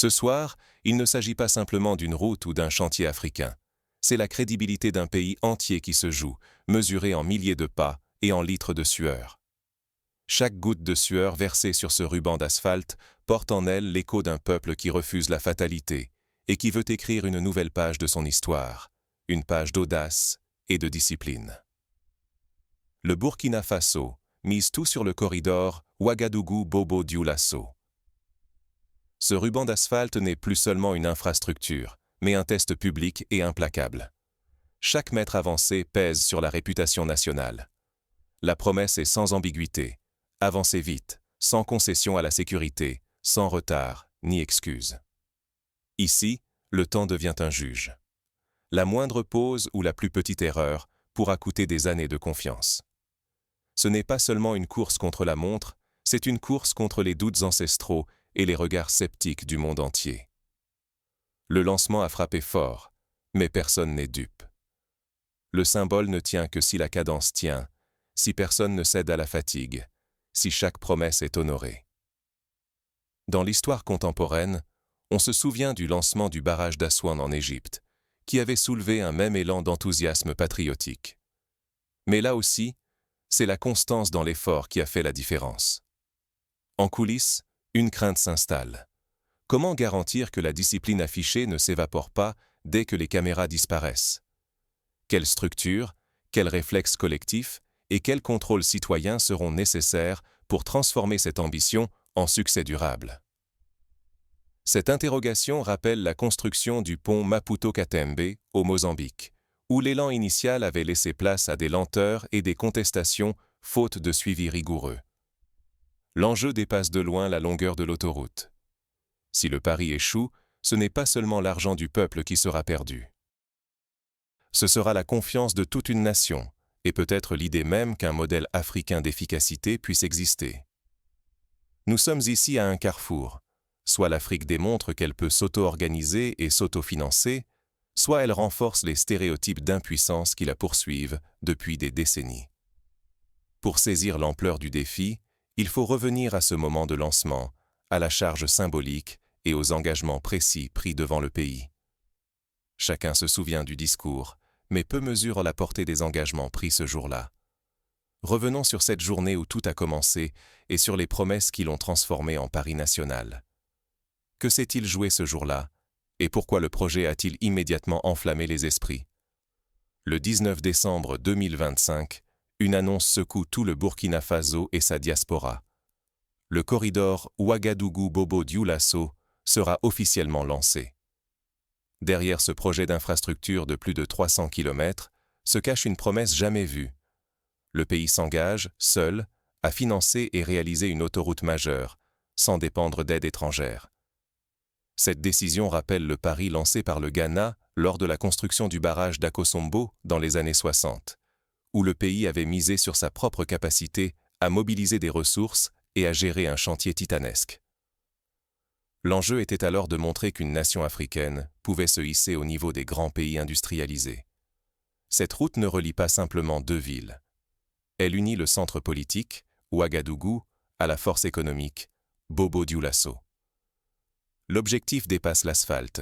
Ce soir, il ne s'agit pas simplement d'une route ou d'un chantier africain. C'est la crédibilité d'un pays entier qui se joue, mesurée en milliers de pas et en litres de sueur. Chaque goutte de sueur versée sur ce ruban d'asphalte porte en elle l'écho d'un peuple qui refuse la fatalité et qui veut écrire une nouvelle page de son histoire, une page d'audace et de discipline. Le Burkina Faso mise tout sur le corridor Ouagadougou-Bobo-Dioulasso. Ce ruban d'asphalte n'est plus seulement une infrastructure, mais un test public et implacable. Chaque mètre avancé pèse sur la réputation nationale. La promesse est sans ambiguïté. Avancez vite, sans concession à la sécurité, sans retard ni excuse. Ici, le temps devient un juge. La moindre pause ou la plus petite erreur pourra coûter des années de confiance. Ce n'est pas seulement une course contre la montre, c'est une course contre les doutes ancestraux et les regards sceptiques du monde entier. Le lancement a frappé fort, mais personne n'est dupe. Le symbole ne tient que si la cadence tient, si personne ne cède à la fatigue, si chaque promesse est honorée. Dans l'histoire contemporaine, on se souvient du lancement du barrage d'Aswan en Égypte, qui avait soulevé un même élan d'enthousiasme patriotique. Mais là aussi, c'est la constance dans l'effort qui a fait la différence. En coulisses, une crainte s'installe. Comment garantir que la discipline affichée ne s'évapore pas dès que les caméras disparaissent? Quelle structure, quels réflexes collectifs et quels contrôles citoyens seront nécessaires pour transformer cette ambition en succès durable? Cette interrogation rappelle la construction du pont Maputo-Katembe au Mozambique, où l'élan initial avait laissé place à des lenteurs et des contestations faute de suivi rigoureux. L'enjeu dépasse de loin la longueur de l'autoroute. Si le pari échoue, ce n'est pas seulement l'argent du peuple qui sera perdu. Ce sera la confiance de toute une nation, et peut-être l'idée même qu'un modèle africain d'efficacité puisse exister. Nous sommes ici à un carrefour. Soit l'Afrique démontre qu'elle peut s'auto-organiser et s'autofinancer, soit elle renforce les stéréotypes d'impuissance qui la poursuivent depuis des décennies. Pour saisir l'ampleur du défi, il faut revenir à ce moment de lancement, à la charge symbolique et aux engagements précis pris devant le pays. Chacun se souvient du discours, mais peu mesure la portée des engagements pris ce jour-là. Revenons sur cette journée où tout a commencé et sur les promesses qui l'ont transformé en pari national. Que s'est-il joué ce jour-là, et pourquoi le projet a-t-il immédiatement enflammé les esprits? Le 19 décembre 2025, une annonce secoue tout le Burkina Faso et sa diaspora. Le corridor Ouagadougou-Bobo-Dioulasso sera officiellement lancé. Derrière ce projet d'infrastructure de plus de 300 km se cache une promesse jamais vue. Le pays s'engage, seul, à financer et réaliser une autoroute majeure, sans dépendre d'aide étrangère. Cette décision rappelle le pari lancé par le Ghana lors de la construction du barrage d'Akosombo dans les années 60, où le pays avait misé sur sa propre capacité à mobiliser des ressources et à gérer un chantier titanesque. L'enjeu était alors de montrer qu'une nation africaine pouvait se hisser au niveau des grands pays industrialisés. Cette route ne relie pas simplement deux villes. Elle unit le centre politique, Ouagadougou, à la force économique, Bobo-Dioulasso. L'objectif dépasse l'asphalte.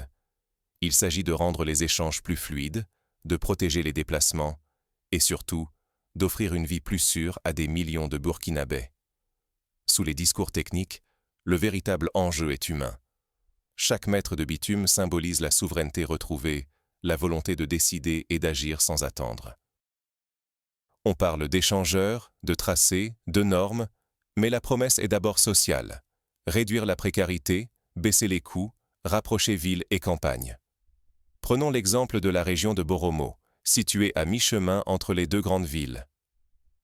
Il s'agit de rendre les échanges plus fluides, de protéger les déplacements et surtout d'offrir une vie plus sûre à des millions de Burkinabés. Sous les discours techniques, le véritable enjeu est humain. Chaque mètre de bitume symbolise la souveraineté retrouvée, la volonté de décider et d'agir sans attendre. On parle d'échangeurs, de tracés, de normes, mais la promesse est d'abord sociale. Réduire la précarité, baisser les coûts, rapprocher ville et campagne. Prenons l'exemple de la région de Boromo, située à mi-chemin entre les deux grandes villes.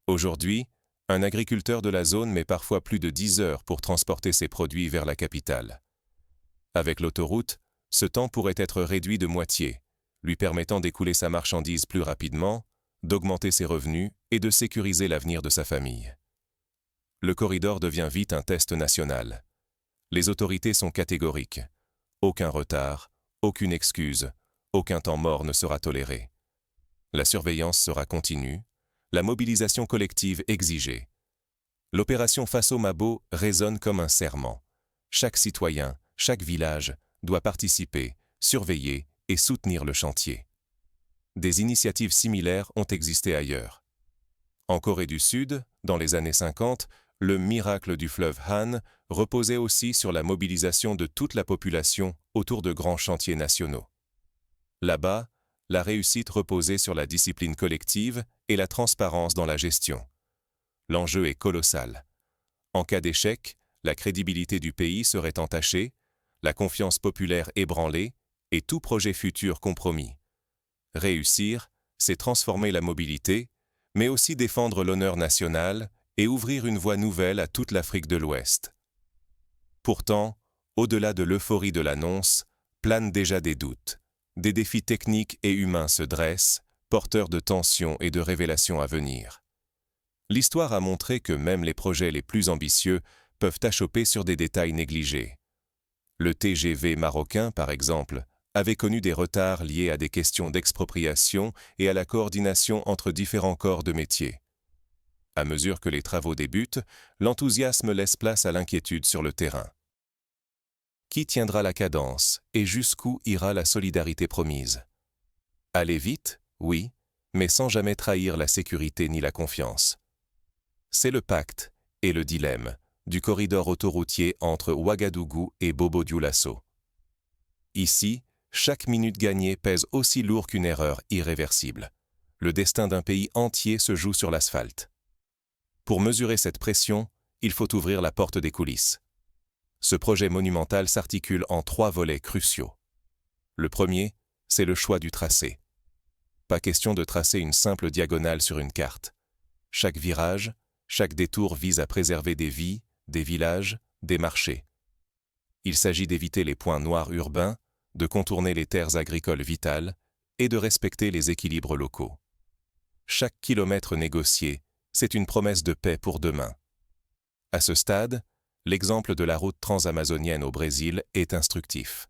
Aujourd'hui, un agriculteur de la zone met parfois plus de 10 heures pour transporter ses produits vers la capitale. Avec l'autoroute, ce temps pourrait être réduit de moitié, lui permettant d'écouler sa marchandise plus rapidement, d'augmenter ses revenus et de sécuriser l'avenir de sa famille. Le corridor devient vite un test national. Les autorités sont catégoriques. Aucun retard, aucune excuse, aucun temps mort ne sera toléré. La surveillance sera continue, la mobilisation collective exigée. L'opération Faso Mabo résonne comme un serment. Chaque citoyen, chaque village doit participer, surveiller et soutenir le chantier. Des initiatives similaires ont existé ailleurs. En Corée du Sud, dans les années 50, le miracle du fleuve Han reposait aussi sur la mobilisation de toute la population autour de grands chantiers nationaux. Là-bas, la réussite reposait sur la discipline collective et la transparence dans la gestion. L'enjeu est colossal. En cas d'échec, la crédibilité du pays serait entachée, la confiance populaire ébranlée et tout projet futur compromis. Réussir, c'est transformer la mobilité, mais aussi défendre l'honneur national et ouvrir une voie nouvelle à toute l'Afrique de l'Ouest. Pourtant, au-delà de l'euphorie de l'annonce, planent déjà des doutes. Des défis techniques et humains se dressent, porteurs de tensions et de révélations à venir. L'histoire a montré que même les projets les plus ambitieux peuvent achopper sur des détails négligés. Le TGV marocain, par exemple, avait connu des retards liés à des questions d'expropriation et à la coordination entre différents corps de métier. À mesure que les travaux débutent, l'enthousiasme laisse place à l'inquiétude sur le terrain. Qui tiendra la cadence et jusqu'où ira la solidarité promise? Aller vite, oui, mais sans jamais trahir la sécurité ni la confiance. C'est le pacte et le dilemme du corridor autoroutier entre Ouagadougou et Bobo-Dioulasso. Ici, chaque minute gagnée pèse aussi lourd qu'une erreur irréversible. Le destin d'un pays entier se joue sur l'asphalte. Pour mesurer cette pression, il faut ouvrir la porte des coulisses. Ce projet monumental s'articule en 3 volets cruciaux. Le premier, c'est le choix du tracé. Pas question de tracer une simple diagonale sur une carte. Chaque virage, chaque détour vise à préserver des vies, des villages, des marchés. Il s'agit d'éviter les points noirs urbains, de contourner les terres agricoles vitales et de respecter les équilibres locaux. Chaque kilomètre négocié, c'est une promesse de paix pour demain. À ce stade, l'exemple de la route transamazonienne au Brésil est instructif.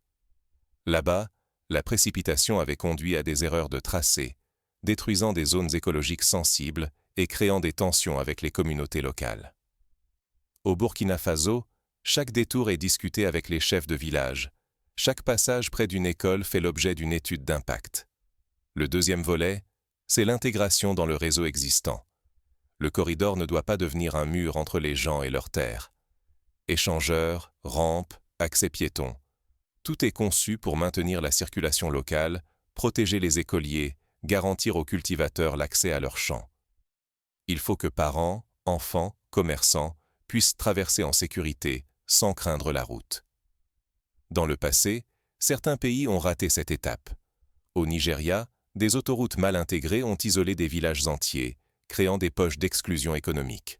Là-bas, la précipitation avait conduit à des erreurs de tracé, détruisant des zones écologiques sensibles et créant des tensions avec les communautés locales. Au Burkina Faso, chaque détour est discuté avec les chefs de village. Chaque passage près d'une école fait l'objet d'une étude d'impact. Le deuxième volet, c'est l'intégration dans le réseau existant. Le corridor ne doit pas devenir un mur entre les gens et leurs terres. Échangeurs, rampes, accès piétons. Tout est conçu pour maintenir la circulation locale, protéger les écoliers, garantir aux cultivateurs l'accès à leurs champs. Il faut que parents, enfants, commerçants puissent traverser en sécurité, sans craindre la route. Dans le passé, certains pays ont raté cette étape. Au Nigeria, des autoroutes mal intégrées ont isolé des villages entiers, créant des poches d'exclusion économique.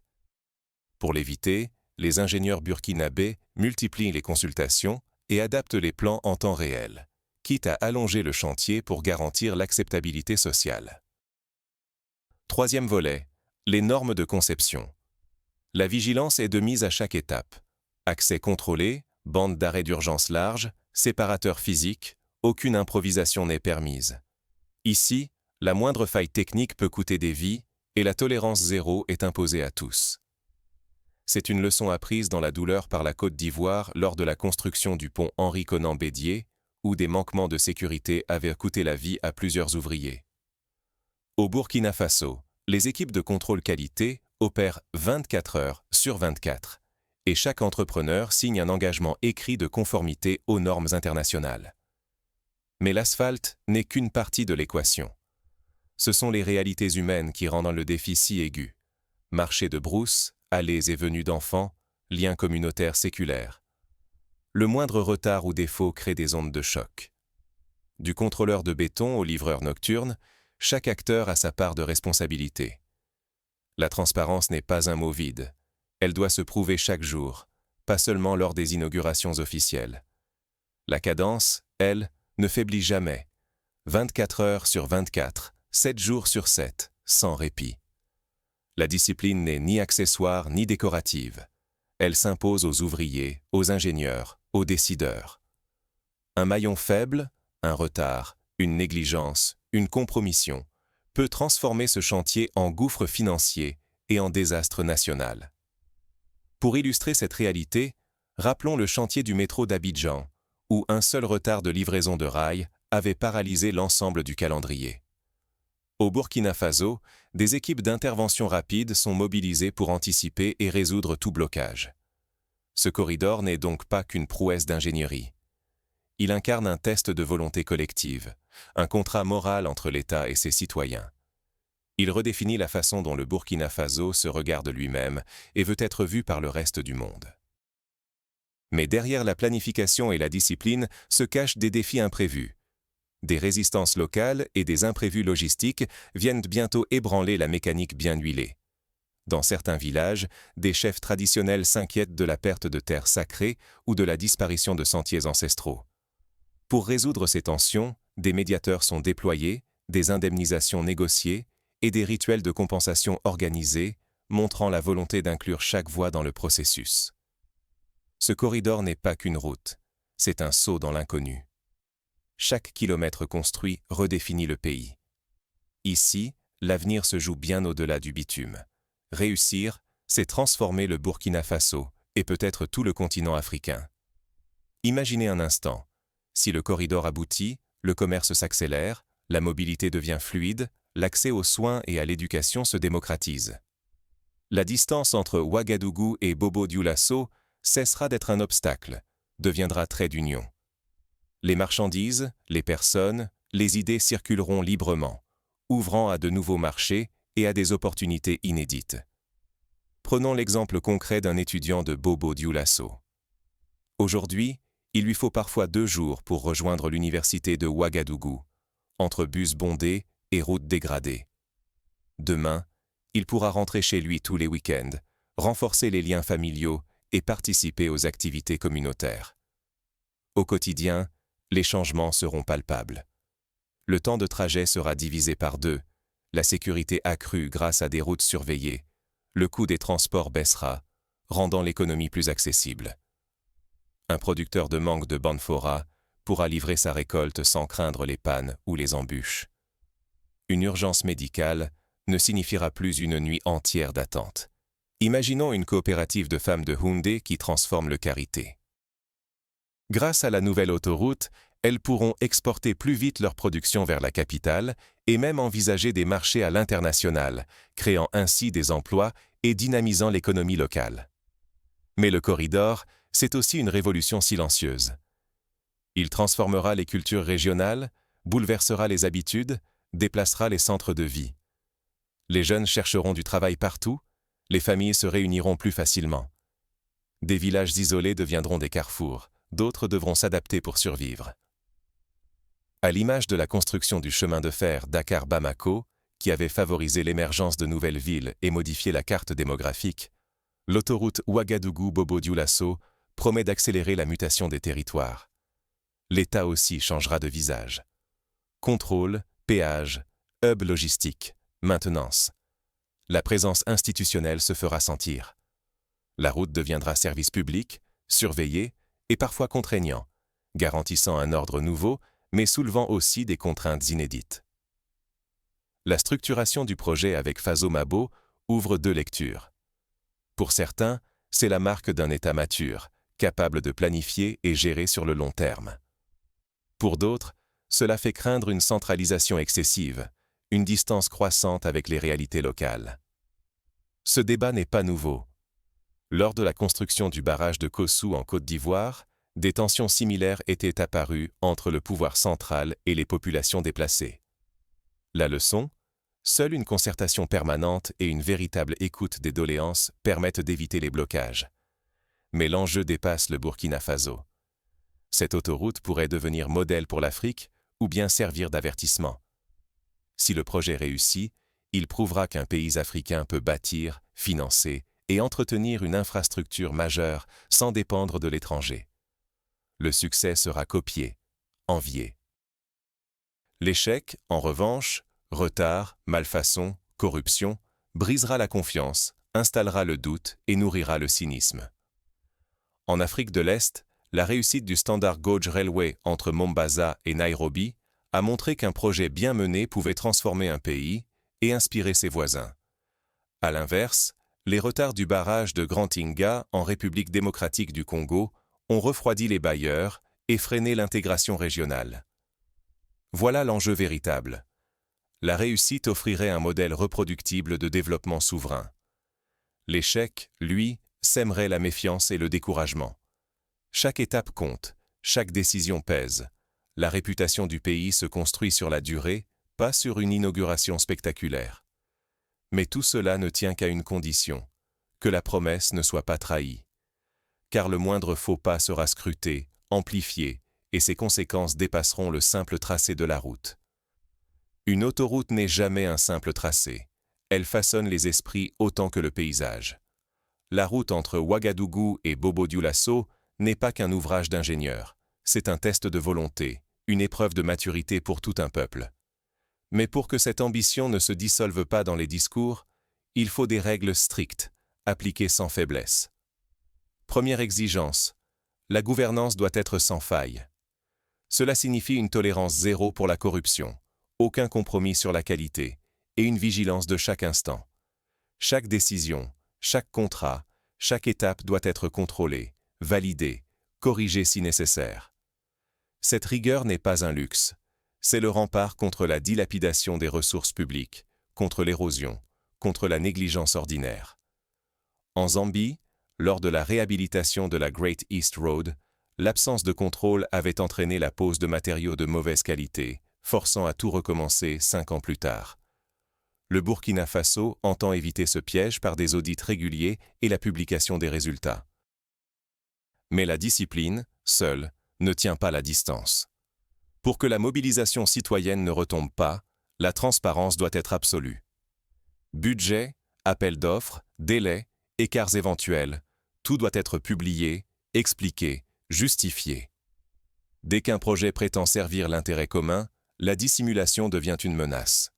Pour l'éviter, les ingénieurs burkinabés multiplient les consultations et adaptent les plans en temps réel, quitte à allonger le chantier pour garantir l'acceptabilité sociale. Troisième volet, les normes de conception. La vigilance est de mise à chaque étape. Accès contrôlé, bande d'arrêt d'urgence large, séparateur physique, aucune improvisation n'est permise. Ici, la moindre faille technique peut coûter des vies et la tolérance zéro est imposée à tous. C'est une leçon apprise dans la douleur par la Côte d'Ivoire lors de la construction du pont Henri-Konan Bédié, où des manquements de sécurité avaient coûté la vie à plusieurs ouvriers. Au Burkina Faso, les équipes de contrôle qualité opèrent 24 heures sur 24, et chaque entrepreneur signe un engagement écrit de conformité aux normes internationales. Mais l'asphalte n'est qu'une partie de l'équation. Ce sont les réalités humaines qui rendent le défi si aigu. Marché de brousse, allées et venues d'enfants, liens communautaires séculaires. Le moindre retard ou défaut crée des ondes de choc. Du contrôleur de béton au livreur nocturne, chaque acteur a sa part de responsabilité. La transparence n'est pas un mot vide. Elle doit se prouver chaque jour, pas seulement lors des inaugurations officielles. La cadence, elle, ne faiblit jamais. 24 heures sur 24, 7 jours sur 7, sans répit. La discipline n'est ni accessoire ni décorative. Elle s'impose aux ouvriers, aux ingénieurs, aux décideurs. Un maillon faible, un retard, une négligence, une compromission, peut transformer ce chantier en gouffre financier et en désastre national. Pour illustrer cette réalité, rappelons le chantier du métro d'Abidjan, où un seul retard de livraison de rails avait paralysé l'ensemble du calendrier. Au Burkina Faso, des équipes d'intervention rapide sont mobilisées pour anticiper et résoudre tout blocage. Ce corridor n'est donc pas qu'une prouesse d'ingénierie. Il incarne un test de volonté collective, un contrat moral entre l'État et ses citoyens. Il redéfinit la façon dont le Burkina Faso se regarde lui-même et veut être vu par le reste du monde. Mais derrière la planification et la discipline se cachent des défis imprévus. Des résistances locales et des imprévus logistiques viennent bientôt ébranler la mécanique bien huilée. Dans certains villages, des chefs traditionnels s'inquiètent de la perte de terres sacrées ou de la disparition de sentiers ancestraux. Pour résoudre ces tensions, des médiateurs sont déployés, des indemnisations négociées et des rituels de compensation organisés, montrant la volonté d'inclure chaque voie dans le processus. Ce corridor n'est pas qu'une route, c'est un saut dans l'inconnu. Chaque kilomètre construit redéfinit le pays. Ici, l'avenir se joue bien au-delà du bitume. Réussir, c'est transformer le Burkina Faso et peut-être tout le continent africain. Imaginez un instant, si le corridor aboutit, le commerce s'accélère, la mobilité devient fluide, l'accès aux soins et à l'éducation se démocratise. La distance entre Ouagadougou et Bobo-Dioulasso cessera d'être un obstacle, deviendra trait d'union. Les marchandises, les personnes, les idées circuleront librement, ouvrant à de nouveaux marchés et à des opportunités inédites. Prenons l'exemple concret d'un étudiant de Bobo-Dioulasso. Aujourd'hui, il lui faut parfois 2 jours pour rejoindre l'université de Ouagadougou, entre bus bondés et routes dégradées. Demain, il pourra rentrer chez lui tous les week-ends, renforcer les liens familiaux et participer aux activités communautaires. Au quotidien, les changements seront palpables. Le temps de trajet sera divisé par 2, la sécurité accrue grâce à des routes surveillées, le coût des transports baissera, rendant l'économie plus accessible. Un producteur de mangue de Banfora pourra livrer sa récolte sans craindre les pannes ou les embûches. Une urgence médicale ne signifiera plus une nuit entière d'attente. Imaginons une coopérative de femmes de Houndé qui transforme le karité. Grâce à la nouvelle autoroute, elles pourront exporter plus vite leur production vers la capitale et même envisager des marchés à l'international, créant ainsi des emplois et dynamisant l'économie locale. Mais le corridor, c'est aussi une révolution silencieuse. Il transformera les cultures régionales, bouleversera les habitudes, déplacera les centres de vie. Les jeunes chercheront du travail partout, les familles se réuniront plus facilement. Des villages isolés deviendront des carrefours, d'autres devront s'adapter pour survivre. À l'image de la construction du chemin de fer Dakar-Bamako, qui avait favorisé l'émergence de nouvelles villes et modifié la carte démographique, l'autoroute Ouagadougou-Bobo-Dioulasso promet d'accélérer la mutation des territoires. L'État aussi changera de visage. Contrôle, péage, hub logistique, maintenance. La présence institutionnelle se fera sentir. La route deviendra service public, surveillé et parfois contraignant, garantissant un ordre nouveau, mais soulevant aussi des contraintes inédites. La structuration du projet avec Faso Mabo ouvre 2 lectures. Pour certains, c'est la marque d'un État mature, capable de planifier et gérer sur le long terme. Pour d'autres, cela fait craindre une centralisation excessive, une distance croissante avec les réalités locales. Ce débat n'est pas nouveau. Lors de la construction du barrage de Kossou en Côte d'Ivoire, des tensions similaires étaient apparues entre le pouvoir central et les populations déplacées. La leçon ? Seule une concertation permanente et une véritable écoute des doléances permettent d'éviter les blocages. Mais l'enjeu dépasse le Burkina Faso. Cette autoroute pourrait devenir modèle pour l'Afrique ou bien servir d'avertissement. Si le projet réussit, il prouvera qu'un pays africain peut bâtir, financer et entretenir une infrastructure majeure sans dépendre de l'étranger. Le succès sera copié, envié. L'échec, en revanche, retard, malfaçon, corruption, brisera la confiance, installera le doute et nourrira le cynisme. En Afrique de l'Est, la réussite du Standard Gauge Railway entre Mombasa et Nairobi a montré qu'un projet bien mené pouvait transformer un pays et inspirer ses voisins. À l'inverse, les retards du barrage de Grand Inga en République démocratique du Congo ont refroidi les bailleurs et freiner l'intégration régionale. Voilà l'enjeu véritable. La réussite offrirait un modèle reproductible de développement souverain. L'échec, lui, sèmerait la méfiance et le découragement. Chaque étape compte, chaque décision pèse. La réputation du pays se construit sur la durée, pas sur une inauguration spectaculaire. Mais tout cela ne tient qu'à une condition, que la promesse ne soit pas trahie. Car le moindre faux pas sera scruté, amplifié, et ses conséquences dépasseront le simple tracé de la route. Une autoroute n'est jamais un simple tracé. Elle façonne les esprits autant que le paysage. La route entre Ouagadougou et Bobo-Dioulasso n'est pas qu'un ouvrage d'ingénieur. C'est un test de volonté, une épreuve de maturité pour tout un peuple. Mais pour que cette ambition ne se dissolve pas dans les discours, il faut des règles strictes, appliquées sans faiblesse. Première exigence, la gouvernance doit être sans faille. Cela signifie une tolérance zéro pour la corruption, aucun compromis sur la qualité, et une vigilance de chaque instant. Chaque décision, chaque contrat, chaque étape doit être contrôlée, validée, corrigée si nécessaire. Cette rigueur n'est pas un luxe, c'est le rempart contre la dilapidation des ressources publiques, contre l'érosion, contre la négligence ordinaire. En Zambie, lors de la réhabilitation de la Great East Road, l'absence de contrôle avait entraîné la pose de matériaux de mauvaise qualité, forçant à tout recommencer 5 ans plus tard. Le Burkina Faso entend éviter ce piège par des audits réguliers et la publication des résultats. Mais la discipline, seule, ne tient pas la distance. Pour que la mobilisation citoyenne ne retombe pas, la transparence doit être absolue. Budget, appel d'offres, délais, écarts éventuels, tout doit être publié, expliqué, justifié. Dès qu'un projet prétend servir l'intérêt commun, la dissimulation devient une menace.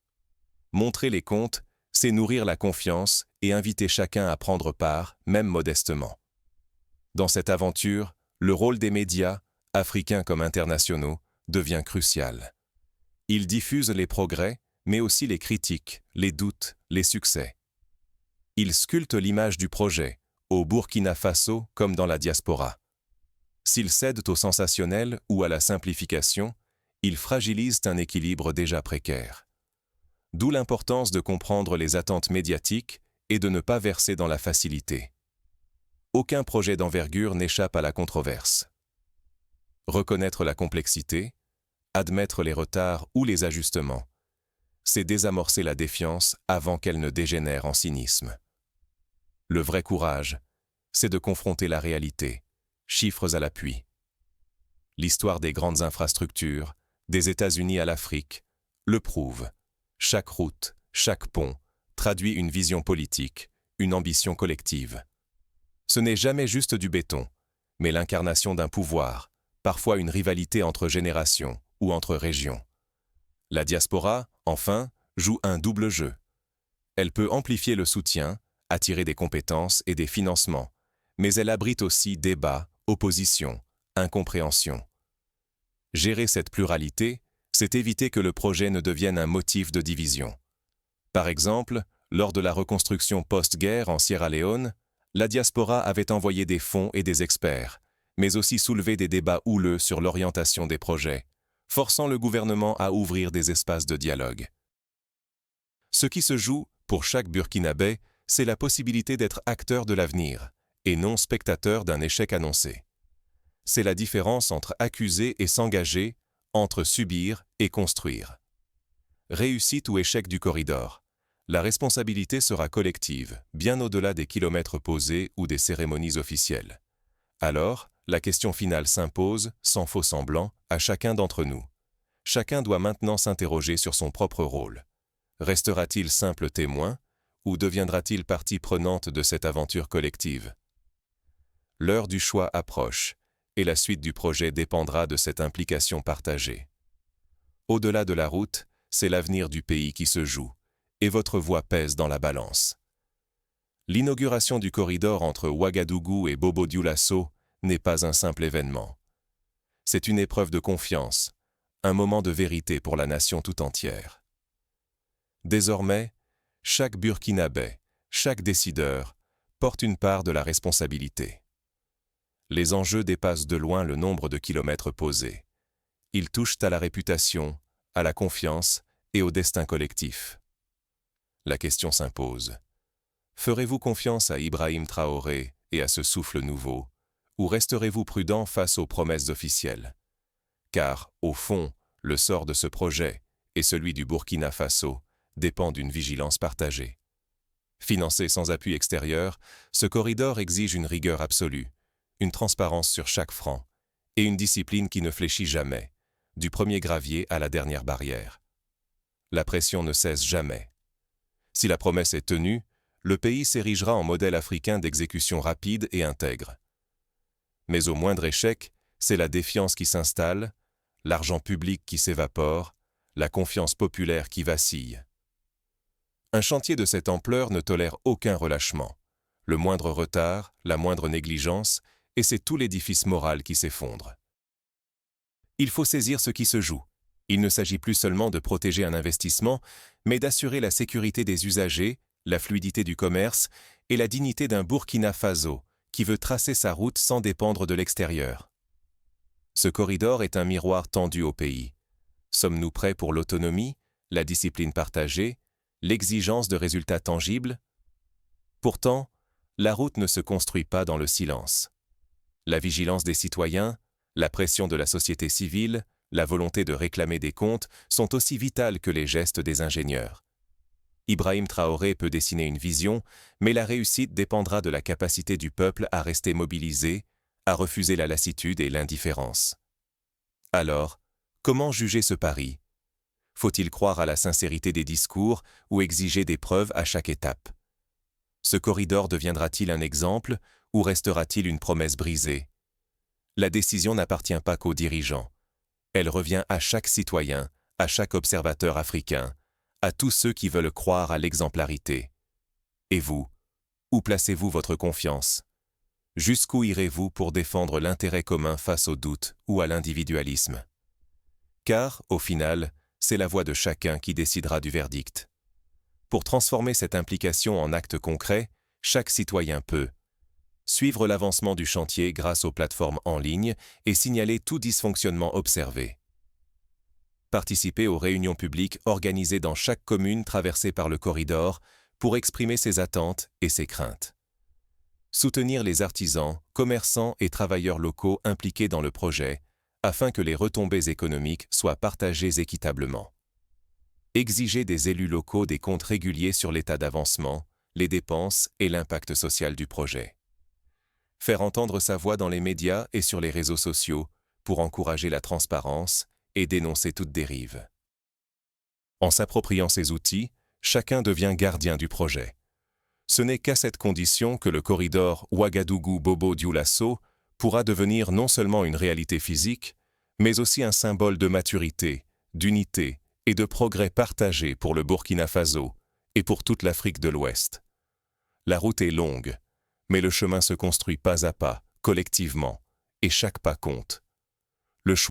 Montrer les comptes, c'est nourrir la confiance et inviter chacun à prendre part, même modestement. Dans cette aventure, le rôle des médias, africains comme internationaux, devient crucial. Ils diffusent les progrès, mais aussi les critiques, les doutes, les succès. Ils sculptent l'image du projet, au Burkina Faso comme dans la diaspora. S'ils cèdent au sensationnel ou à la simplification, ils fragilisent un équilibre déjà précaire. D'où l'importance de comprendre les attentes médiatiques et de ne pas verser dans la facilité. Aucun projet d'envergure n'échappe à la controverse. Reconnaître la complexité, admettre les retards ou les ajustements, c'est désamorcer la défiance avant qu'elle ne dégénère en cynisme. Le vrai courage, c'est de confronter la réalité, chiffres à l'appui. L'histoire des grandes infrastructures, des États-Unis à l'Afrique, le prouve. Chaque route, chaque pont, traduit une vision politique, une ambition collective. Ce n'est jamais juste du béton, mais l'incarnation d'un pouvoir, parfois une rivalité entre générations ou entre régions. La diaspora, enfin, joue un double jeu. Elle peut amplifier le soutien, attirer des compétences et des financements, mais elle abrite aussi débats, oppositions, incompréhensions. Gérer cette pluralité, c'est éviter que le projet ne devienne un motif de division. Par exemple, lors de la reconstruction post-guerre en Sierra Leone, la diaspora avait envoyé des fonds et des experts, mais aussi soulevé des débats houleux sur l'orientation des projets, forçant le gouvernement à ouvrir des espaces de dialogue. Ce qui se joue, pour chaque Burkinabé, c'est la possibilité d'être acteur de l'avenir, et non spectateur d'un échec annoncé. C'est la différence entre accuser et s'engager, entre subir et construire. Réussite ou échec du corridor, la responsabilité sera collective, bien au-delà des kilomètres posés ou des cérémonies officielles. Alors, la question finale s'impose, sans faux semblant, à chacun d'entre nous. Chacun doit maintenant s'interroger sur son propre rôle. Restera-t-il simple témoin, ou deviendra-t-il partie prenante de cette aventure collective? L'heure du choix approche, et la suite du projet dépendra de cette implication partagée. Au-delà de la route, c'est l'avenir du pays qui se joue, et votre voix pèse dans la balance. L'inauguration du corridor entre Ouagadougou et Bobo-Dioulasso n'est pas un simple événement. C'est une épreuve de confiance, un moment de vérité pour la nation tout entière. Désormais, chaque Burkinabé, chaque décideur, porte une part de la responsabilité. Les enjeux dépassent de loin le nombre de kilomètres posés. Ils touchent à la réputation, à la confiance et au destin collectif. La question s'impose. Ferez-vous confiance à Ibrahim Traoré et à ce souffle nouveau, ou resterez-vous prudent face aux promesses officielles? Car, au fond, le sort de ce projet et celui du Burkina Faso dépend d'une vigilance partagée. Financé sans appui extérieur, ce corridor exige une rigueur absolue, une transparence sur chaque franc et une discipline qui ne fléchit jamais, du premier gravier à la dernière barrière. La pression ne cesse jamais. Si la promesse est tenue, le pays s'érigera en modèle africain d'exécution rapide et intègre. Mais au moindre échec, c'est la défiance qui s'installe, l'argent public qui s'évapore, la confiance populaire qui vacille. Un chantier de cette ampleur ne tolère aucun relâchement. Le moindre retard, la moindre négligence, et c'est tout l'édifice moral qui s'effondre. Il faut saisir ce qui se joue. Il ne s'agit plus seulement de protéger un investissement, mais d'assurer la sécurité des usagers, la fluidité du commerce et la dignité d'un Burkina Faso qui veut tracer sa route sans dépendre de l'extérieur. Ce corridor est un miroir tendu au pays. Sommes-nous prêts pour l'autonomie, la discipline partagée, l'exigence de résultats tangibles? Pourtant, la route ne se construit pas dans le silence. La vigilance des citoyens, la pression de la société civile, la volonté de réclamer des comptes sont aussi vitales que les gestes des ingénieurs. Ibrahim Traoré peut dessiner une vision, mais la réussite dépendra de la capacité du peuple à rester mobilisé, à refuser la lassitude et l'indifférence. Alors, comment juger ce pari? Faut-il croire à la sincérité des discours ou exiger des preuves à chaque étape? Ce corridor deviendra-t-il un exemple ou restera-t-il une promesse brisée? La décision n'appartient pas qu'aux dirigeants. Elle revient à chaque citoyen, à chaque observateur africain, à tous ceux qui veulent croire à l'exemplarité. Et vous, où placez-vous votre confiance? Jusqu'où irez-vous pour défendre l'intérêt commun face au doute ou à l'individualisme? Car, au final, c'est la voix de chacun qui décidera du verdict. Pour transformer cette implication en actes concrets, chaque citoyen peut suivre l'avancement du chantier grâce aux plateformes en ligne et signaler tout dysfonctionnement observé. Participer aux réunions publiques organisées dans chaque commune traversée par le corridor pour exprimer ses attentes et ses craintes. Soutenir les artisans, commerçants et travailleurs locaux impliqués dans le projet afin que les retombées économiques soient partagées équitablement. Exiger des élus locaux des comptes réguliers sur l'état d'avancement, les dépenses et l'impact social du projet. Faire entendre sa voix dans les médias et sur les réseaux sociaux pour encourager la transparence et dénoncer toute dérive. En s'appropriant ces outils, chacun devient gardien du projet. Ce n'est qu'à cette condition que le corridor Ouagadougou-Bobo-Dioulasso pourra devenir non seulement une réalité physique, mais aussi un symbole de maturité, d'unité et de progrès partagé pour le Burkina Faso et pour toute l'Afrique de l'Ouest. La route est longue, mais le chemin se construit pas à pas, collectivement, et chaque pas compte.